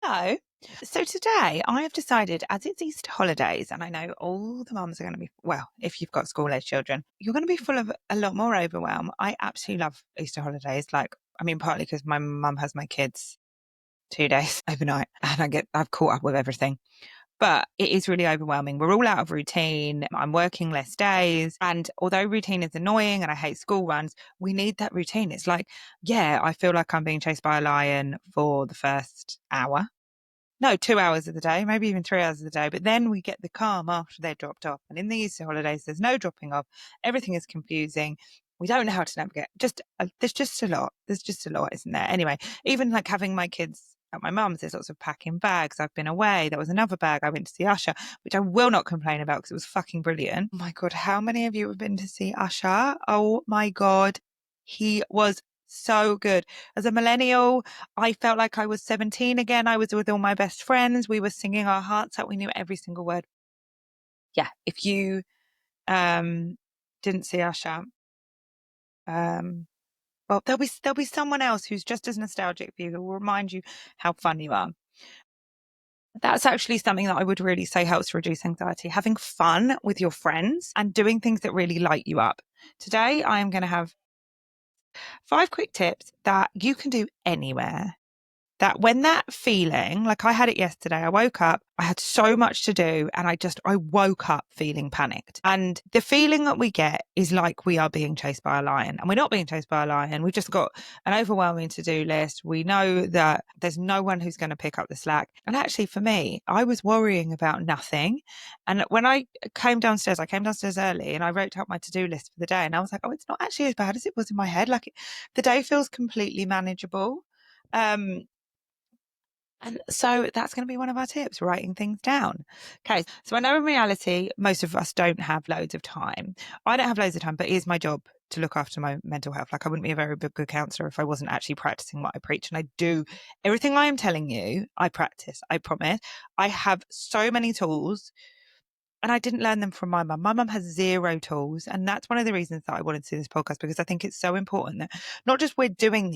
Hello. So today I have decided, as it's Easter holidays, and I know all the mums are going to be, well, if you've got school-age children, you're going to be full of a lot more overwhelm. I absolutely love Easter holidays. Partly because my mum has my kids 2 days overnight and I've caught up with everything. But it is really overwhelming. We're all out of routine. I'm working less days. And although routine is annoying and I hate school runs, we need that routine. It's like, yeah, I feel like I'm being chased by a lion for the first hour. No, 2 hours of the day, maybe even 3 hours of the day. But then we get the calm after they're dropped off. And in the Easter holidays, there's no dropping off. Everything is confusing. We don't know how to navigate. There's just a lot. There's just a lot, isn't there? Anyway, even like having my kids at my mum's, there's lots of packing bags. I've been away. There was another bag. I went to see Usher, which I will not complain about because it was fucking brilliant. Oh my God, how many of you have been to see Usher? Oh my God, he was so good. As a millennial, I felt like I was 17 again. I was with all my best friends. We were singing our hearts out. We knew every single word. Yeah, if you didn't see Usher, well, there'll be someone else who's just as nostalgic for you who will remind you how fun you are. That's actually something that I would really say helps reduce anxiety. Having fun with your friends and doing things that really light you up. Today, I am going to have 5 quick tips that you can do anywhere. That when that feeling, like I had it yesterday, I woke up, I had so much to do and I woke up feeling panicked. And the feeling that we get is like we are being chased by a lion, and we're not being chased by a lion. We've just got an overwhelming to-do list. We know that there's no one who's going to pick up the slack. And actually for me, I was worrying about nothing. And when I came downstairs early and I wrote out my to-do list for the day, and I was like, oh, it's not actually as bad as it was in my head. The day feels completely manageable. And so that's going to be one of our tips, writing things down. Okay. So I know in reality, most of us don't have loads of time. I don't have loads of time, but it is my job to look after my mental health. Like I wouldn't be a very good counselor if I wasn't actually practicing what I preach. And I do everything I am telling you, I practice, I promise. I have so many tools. And I didn't learn them from my mum. My mum has 0 tools. And that's one of the reasons that I wanted to do this podcast, because I think it's so important that not just we're doing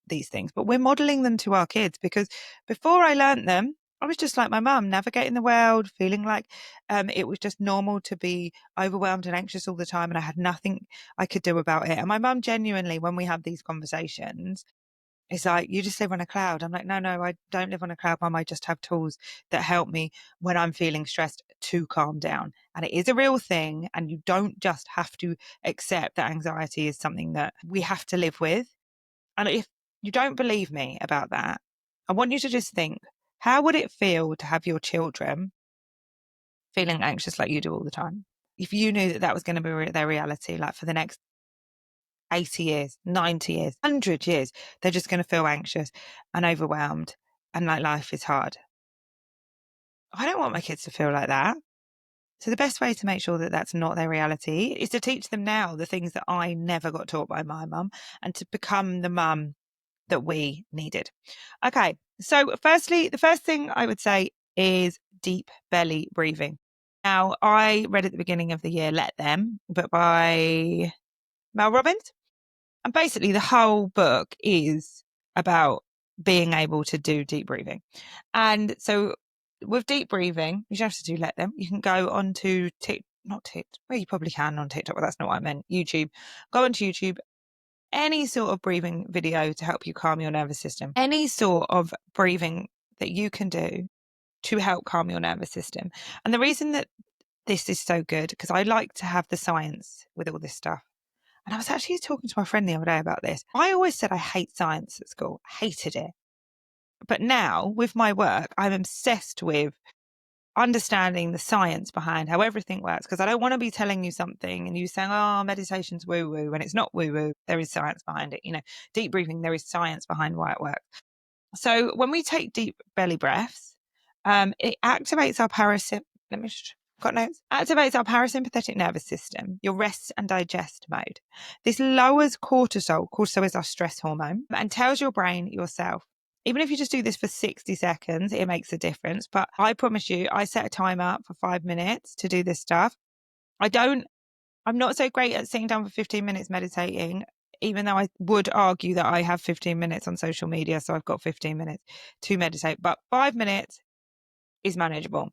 these things, but we're modeling them to our kids. Because before I learned them, I was just like my mum, navigating the world, feeling like it was just normal to be overwhelmed and anxious all the time. And I had nothing I could do about it. And my mum genuinely, when we have these conversations, it's like, you just live on a cloud. I'm like, no, I don't live on a cloud, Mum. I just have tools that help me when I'm feeling stressed to calm down. And it is a real thing. And you don't just have to accept that anxiety is something that we have to live with. And if you don't believe me about that, I want you to just think, how would it feel to have your children feeling anxious like you do all the time? If you knew that that was going to be their reality, like for the next 80 years, 90 years, 100 years, they're just going to feel anxious and overwhelmed and like life is hard. I don't want my kids to feel like that. So the best way to make sure that that's not their reality is to teach them now the things that I never got taught by my mum, and to become the mum that we needed. Okay. So firstly, the first thing I would say is deep belly breathing. Now, I read at the beginning of the year, Let Them, but by Mel Robbins. And basically, the whole book is about being able to do deep breathing. And so with deep breathing, you don't have to do Let Them. You can go onto well, you probably can on TikTok, but that's not what I meant. YouTube. Go onto YouTube, any sort of breathing video to help you calm your nervous system. Any sort of breathing that you can do to help calm your nervous system. And the reason that this is so good, because I like to have the science with all this stuff. And I was actually talking to my friend the other day about this. I always said I hate science at school, hated it. But now with my work, I'm obsessed with understanding the science behind how everything works, because I don't want to be telling you something and you saying, oh, meditation's woo woo, and it's not woo woo. There is science behind it. Deep breathing, there is science behind why it works. So when we take deep belly breaths, it activates our activates our parasympathetic nervous system, your rest and digest mode. This lowers cortisol. Cortisol is our stress hormone, and tells your brain yourself. Even if you just do this for 60 seconds, it makes a difference. But I promise you, I set a timer for 5 minutes to do this stuff. I'm not so great at sitting down for 15 minutes meditating. even though I would argue that I have 15 minutes on social media, so I've got 15 minutes to meditate, but 5 minutes is manageable.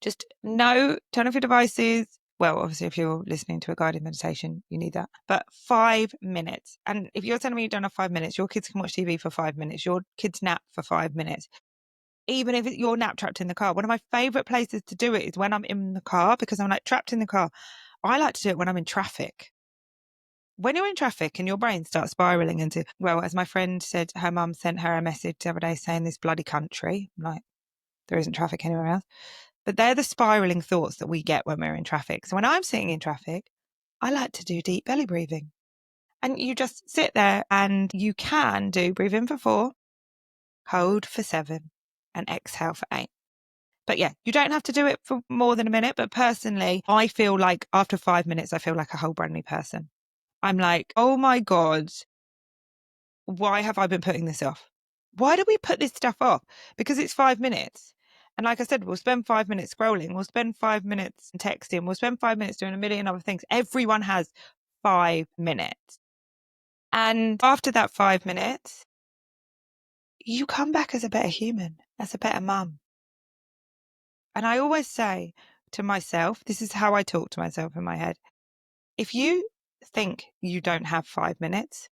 Just turn off your devices. Well, obviously, if you're listening to a guided meditation, you need that. But 5 minutes. And if you're telling me you don't have 5 minutes, your kids can watch TV for 5 minutes, your kids nap for 5 minutes. Even if you're nap trapped in the car. One of my favorite places to do it is when I'm in the car, because I'm like trapped in the car. I like to do it when I'm in traffic. When you're in traffic and your brain starts spiraling into, well, as my friend said, her mum sent her a message the other day saying this bloody country, I'm like, there isn't traffic anywhere else. But they're the spiraling thoughts that we get when we're in traffic. So when I'm sitting in traffic, I like to do deep belly breathing. And you just sit there and you can do breathe in for 4, hold for 7, and exhale for 8. But yeah, you don't have to do it for more than a minute. But personally, I feel like after 5 minutes, I feel like a whole brand new person. I'm like, oh my God, why have I been putting this off? Why do we put this stuff off? Because it's 5 minutes. And like I said, we'll spend 5 minutes scrolling. We'll spend 5 minutes texting. We'll spend 5 minutes doing a million other things. Everyone has 5 minutes. And after that 5 minutes, you come back as a better human, as a better mum. And I always say to myself, this is how I talk to myself in my head. If you think you don't have 5 minutes,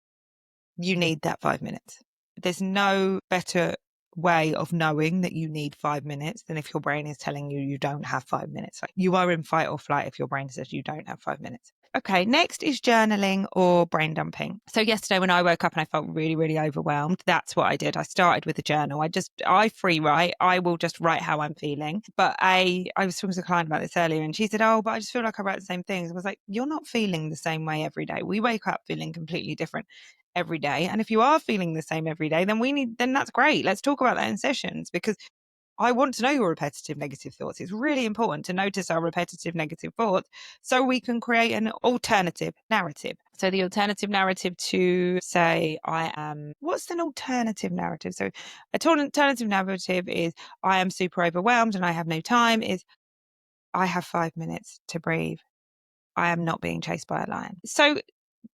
you need that 5 minutes. There's no better way of knowing that you need 5 minutes than if your brain is telling you you don't have 5 minutes. Like, you are in fight or flight if your brain says you don't have 5 minutes. Okay, next is journaling or brain dumping. So yesterday when I woke up and I felt really, really overwhelmed, that's what I did. I started with a journal. I free write. I will just write how I'm feeling. But I was talking to a client about this earlier and she said, oh, but I just feel like I write the same things. I was like, you're not feeling the same way every day. We wake up feeling completely different every day. And if you are feeling the same every day, then that's great. Let's talk about that in sessions, because I want to know your repetitive negative thoughts. It's really important to notice our repetitive negative thoughts so we can create an alternative narrative. So the alternative narrative to say, what's an alternative narrative? So an alternative narrative is I am super overwhelmed and I have no time, is I have 5 minutes to breathe. I am not being chased by a lion. So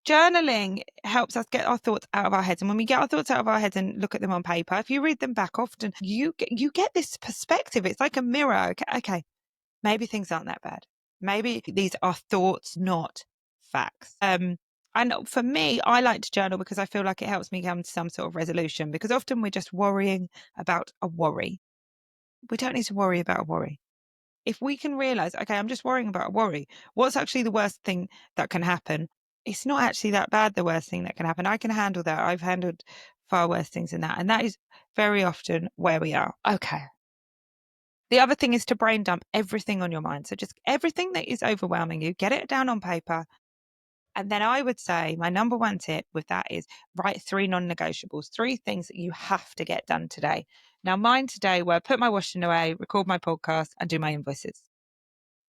journaling helps us get our thoughts out of our heads. And when we get our thoughts out of our heads and look at them on paper, if you read them back often, you get this perspective. It's like a mirror. Okay, maybe things aren't that bad. Maybe these are thoughts, not facts. And for me, I like to journal because I feel like it helps me come to some sort of resolution, because often we're just worrying about a worry. We don't need to worry about a worry. If we can realize, okay, I'm just worrying about a worry, what's actually the worst thing that can happen? It's not actually that bad, the worst thing that can happen. I can handle that. I've handled far worse things than that. And that is very often where we are. Okay. The other thing is to brain dump everything on your mind. So just everything that is overwhelming you, get it down on paper. And then I would say my number one tip with that is write 3 non-negotiables, 3 things that you have to get done today. Now, mine today were put my washing away, record my podcast, and do my invoices.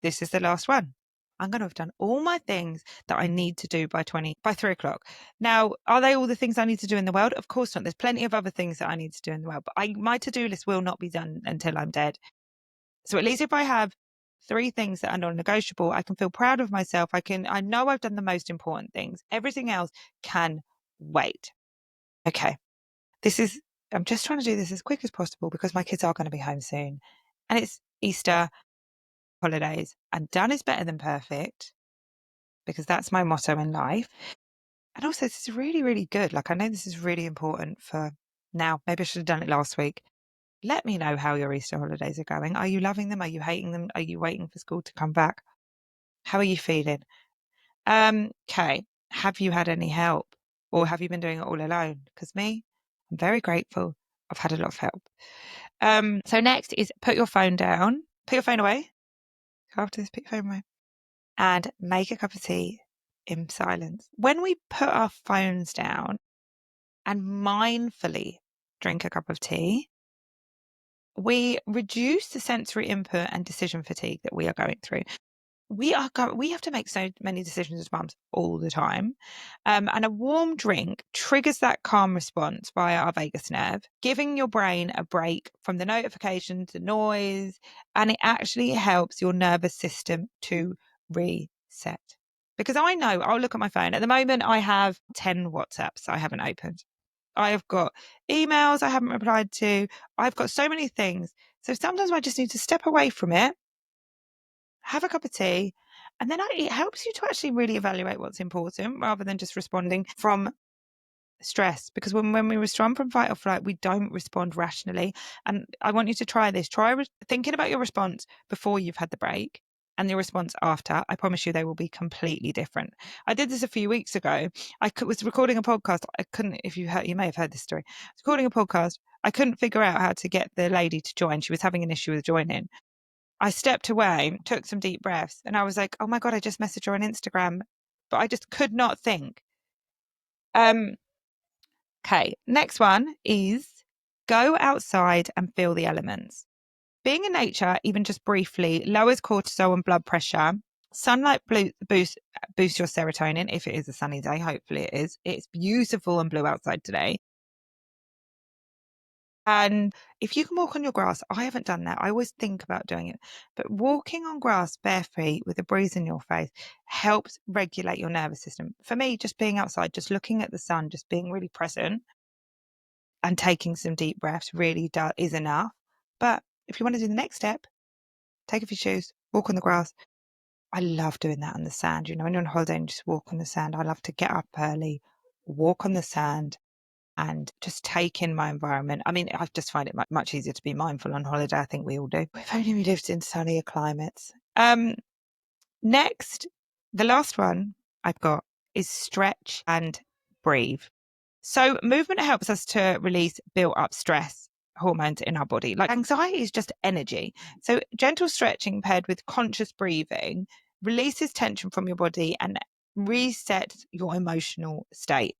This is the last one. I'm going to have done all my things that I need to do by 3 o'clock. Now, are they all the things I need to do in the world? Of course not. There's plenty of other things that I need to do in the world, but my to-do list will not be done until I'm dead. So at least if I have 3 things that are non-negotiable, I can feel proud of myself. I know I've done the most important things. Everything else can wait. Okay. I'm just trying to do this as quick as possible because my kids are going to be home soon. And it's Easter holidays, and done is better than perfect, because that's my motto in life. And also, this is really, really good. Like, I know this is really important for now. Maybe I should have done it last week. Let me know how your Easter holidays are going. Are you loving them? Are you hating them? Are you waiting for school to come back? How are you feeling? Okay. Have you had any help, or have you been doing it all alone? Because me, I'm very grateful. I've had a lot of help. So next is put your phone down. Put your phone away. After this, put your phone away. And make a cup of tea in silence. When we put our phones down and mindfully drink a cup of tea, we reduce the sensory input and decision fatigue that we are going through. We have to make so many decisions as mums all the time. And a warm drink triggers that calm response via our vagus nerve, giving your brain a break from the notifications, the noise, and it actually helps your nervous system to reset. Because I know I'll look at my phone. At the moment, I have 10 WhatsApps I haven't opened. I have got emails I haven't replied to. I've got so many things. So sometimes I just need to step away from it, have a cup of tea, and then it helps you to actually really evaluate what's important rather than just responding from stress. Because when we respond from fight or flight, we don't respond rationally. And I want you to try this. Try thinking about your response before you've had the break and your response after. I promise you they will be completely different. I did this a few weeks ago. Was recording a podcast. I couldn't, if you heard, you may have heard this story. I was recording a podcast. I couldn't figure out how to get the lady to join. She was having an issue with joining. I stepped away, took some deep breaths, and I was like, oh my God, I just messaged her on Instagram. But I just could not think. Okay, next one is go outside and feel the elements. Being in nature, even just briefly, lowers cortisol and blood pressure. Sunlight boosts your serotonin if it is a sunny day. Hopefully it is. It's beautiful and blue outside today. And if you can walk on your grass, I haven't done that. I always think about doing it. But walking on grass bare feet with a breeze in your face helps regulate your nervous system. For me, just being outside, just looking at the sun, just being really present and taking some deep breaths really is enough. But if you want to do the next step, take off your shoes, walk on the grass. I love doing that on the sand. You know, when you're on holiday and just walk on the sand, I love to get up early, walk on the sand, and just take in my environment. I mean, I just find it much easier to be mindful on holiday. I think we all do. If only we lived in sunnier climates. Next, the last one I've got is stretch and breathe. So movement helps us to release built up stress hormones in our body. Like anxiety is just energy. So gentle stretching paired with conscious breathing releases tension from your body and resets your emotional state.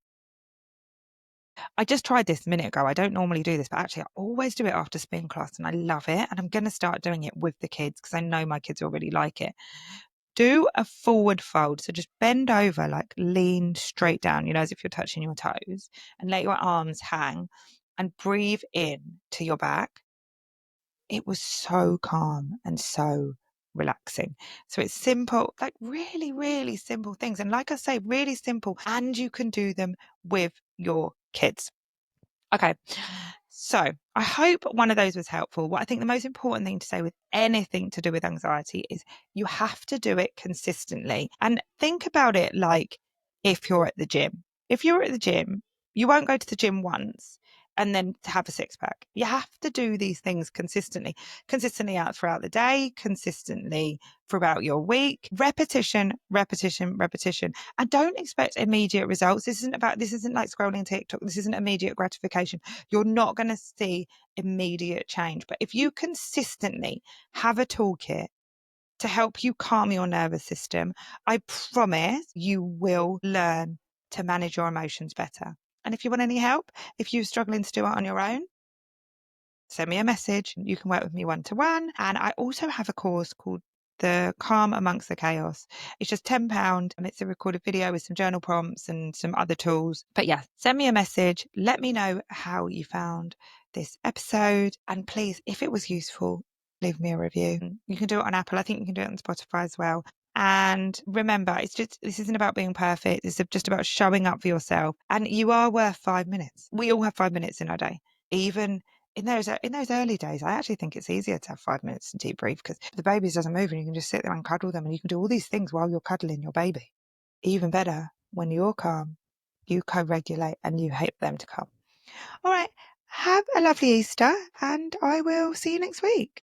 I just tried this a minute ago. I don't normally do this, but actually I always do it after spin class and I love it. And I'm going to start doing it with the kids because I know my kids will really like it. Do a forward fold. So just bend over, like lean straight down, you know, as if you're touching your toes, and let your arms hang and breathe in to your back. It was so calm and so relaxing. So it's simple, like really, really simple things. And like I say, really simple. And you can do them with your kids. Okay. So I hope one of those was helpful. What I think the most important thing to say with anything to do with anxiety is you have to do it consistently. And think about it like if you're at the gym. If you're at the gym, you won't go to the gym once and then have a six pack. You have to do these things consistently out throughout the day, consistently throughout your week, repetition, repetition, repetition. And don't expect immediate results. This isn't like scrolling TikTok. This isn't immediate gratification. You're not going to see immediate change. But if you consistently have a toolkit to help you calm your nervous system, I promise you will learn to manage your emotions better. And if you want any help, if you're struggling to do it on your own, send me a message. You can work with me one-to-one. And I also have a course called The Calm Amongst the Chaos. It's just £10 and it's a recorded video with some journal prompts and some other tools. But yeah, send me a message. Let me know how you found this episode. And please, if it was useful, leave me a review. You can do it on Apple. I think you can do it on Spotify as well. And remember, this isn't about being perfect. It's just about showing up for yourself. And you are worth 5 minutes. We all have 5 minutes in our day. Even in those early days, I actually think it's easier to have 5 minutes and deep breathe because the baby doesn't move and you can just sit there and cuddle them and you can do all these things while you're cuddling your baby. Even better, when you're calm, you co-regulate and you help them to calm. All right, have a lovely Easter and I will see you next week.